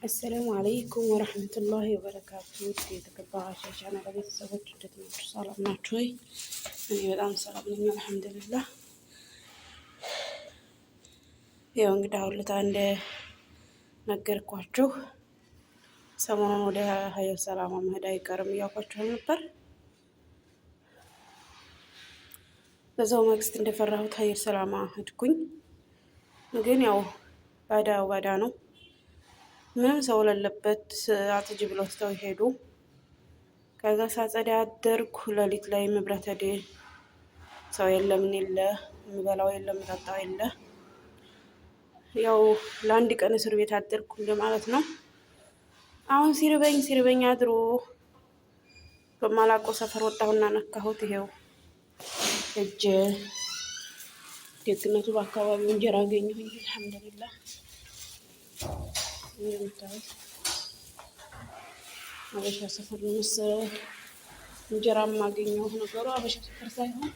አሰላሙ አለይኩም ወረህመቱላሂ ወበረካቱ። የተከበራችሁ የቻናል ቤተሰቦች እንዴት ናችሁ? ሰላም ናችሁ ወይ? እኔ በጣም ሰላም ነኝ አልሐምዱሊላህ። ያው እንግዲህ አሁን ለታ እንደነገርኳችሁ ሰሞኑን ወደ ሀየር ሰላማ መሄድ አይቀርም እያልኳችሁ ነበር። በዛው ማግስት እንደፈራሁት ሀየር ሰላማ ሄድኩኝ። ግን ያው ባዳ ነው። ምንም ሰው ለለበት አትጂ ብለው ስተው ሄዱ። ከዛ ሳጸዳ አደርኩ። ሌሊት ላይ መብራት ሄደ። ሰው የለ ምን የለ፣ የምበላው የለ፣ የምጠጣው የለ። ያው ለአንድ ቀን እስር ቤት አደርኩ ማለት ነው። አሁን ሲርበኝ አድሮ በማላውቀው ሰፈር ወጣሁና ነካሁት። ይሄው እጅ ደግነቱ በአካባቢው እንጀራ አገኘሁኝ አልሐምዱሊላህ። እንደምታዩት አበሻ ሰፈር ነው መሰለኝ እንጀራ ማገኘው። ነገሩ አበሻ ሰፈር ሳይሆን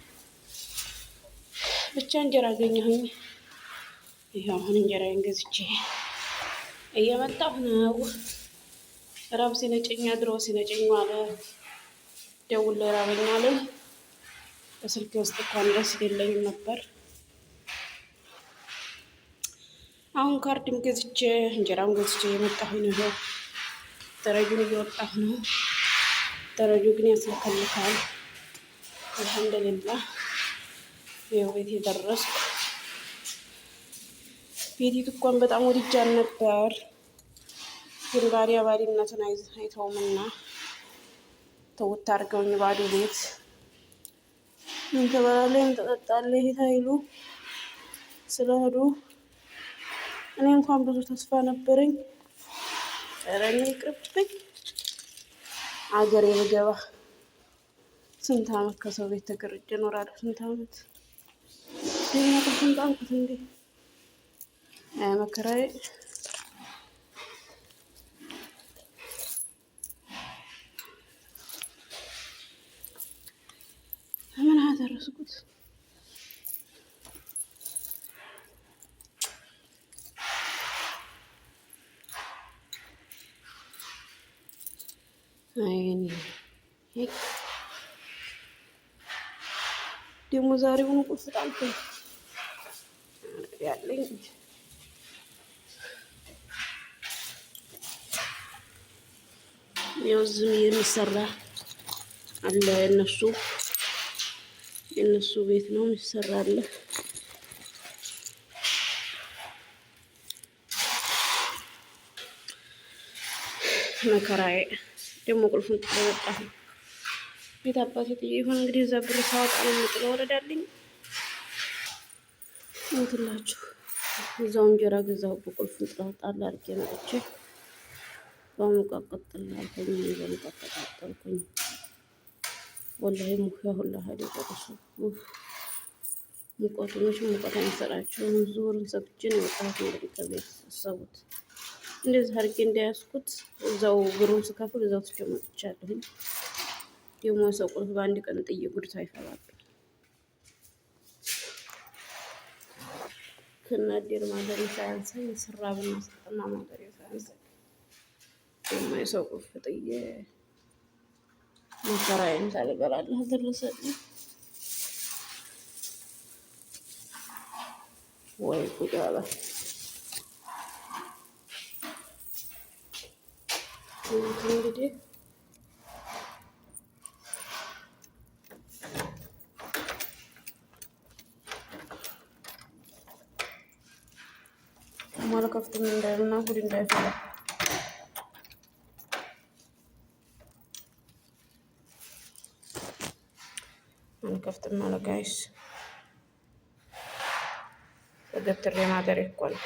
ብቻ እንጀራ አገኘሁኝ። ይሄው አሁን እንጀራዬን ገዝቼ እየመጣሁ ነው። ራብ ሲነጨኝ አድሮ ሲነጨኝ ዋለ። ደውል ላይ ራበኛል። በስልኬ ውስጥ እንኳን ደስ የለኝም ነበር። አሁን ካርድም ገዝቼ እንጀራም ገዝቼ የመጣሁኝ ነው። ደረጁን እየወጣሁ ነው። ደረጁ ግን ያስለከልካል። አልሐምዱሊላህ ይኸው ቤት የደረስኩ። ቤቲቱ እንኳን በጣም ወድጃን ነበር፣ ግን ባዲነቱን አይተውምና ተውት አድርገውኝ ባዶ ቤት ምን ትበላለህ ምን ትጠጣለህ ይታይሉ ስለሄዱ እኔ እንኳን ብዙ ተስፋ ነበረኝ። ረኔ ይቅርብኝ አገሬ ብገባ ስንት አመት ከሰው ቤት ተገርጄ እኖራለሁ። ስንት አመት ስንት አመት እንዴ መከራዬ። ምን አደረስኩት? አይኔ ደግሞ ዛሬውን ቁልፍ ጣልኩኝ ያለኝ የውዝም የሚሰራ አለ። የነሱ ቤት ነው የሚሰራ አለ። መከራዬ ደግሞ ቁልፉን ጥሎ ወጣሁ። ቤት አባቴ ጥዬ ይሆን እንግዲህ እዛ ብር ሳወጣ ነው የምጥለው። ወረዳልኝ እንትላችሁ እዛው እንጀራ ገዛሁ። በቁልፉን ጥላ ጣል አድርጌ መጥቼ በሙቀቀጥል አልኩኝ። በሙቀቀጣጠልኩኝ ወላሂ ሙያ ሁላ ሄደ ጨርሶ። ሙቀቱ መቼም ሙቀት አይሰራችሁም። ዙርን ሰብቼ ነው የወጣሁት። እንግዲህ ከቤት አሰቡት እንደዚህ አድርጌ እንዳያዝኩት እዛው ብሩን ስከፍል እዛው ትቼ መጥቻለሁኝ። ደግሞ ሰው ቁልፍ በአንድ ቀን ጥዬ ጉድ ሳይፈላብኝ ከናዴር ማደሪ ሳያንሰኝ ስራብና ስጠና ማደሪ ሳያንሰኝ ደግሞ የሰው ቁልፍ ጥዬ መከራዬን ሳልበላለሁ ደረሰልኝ። ወይ ጉድ አለ። እንግዲህ ማለ ከፍተኛ እንዳይልና ጉድ እንዳይፈላ አንከፍትም አለ ጋይስ። በገትሬ ማደር እኮ ነው።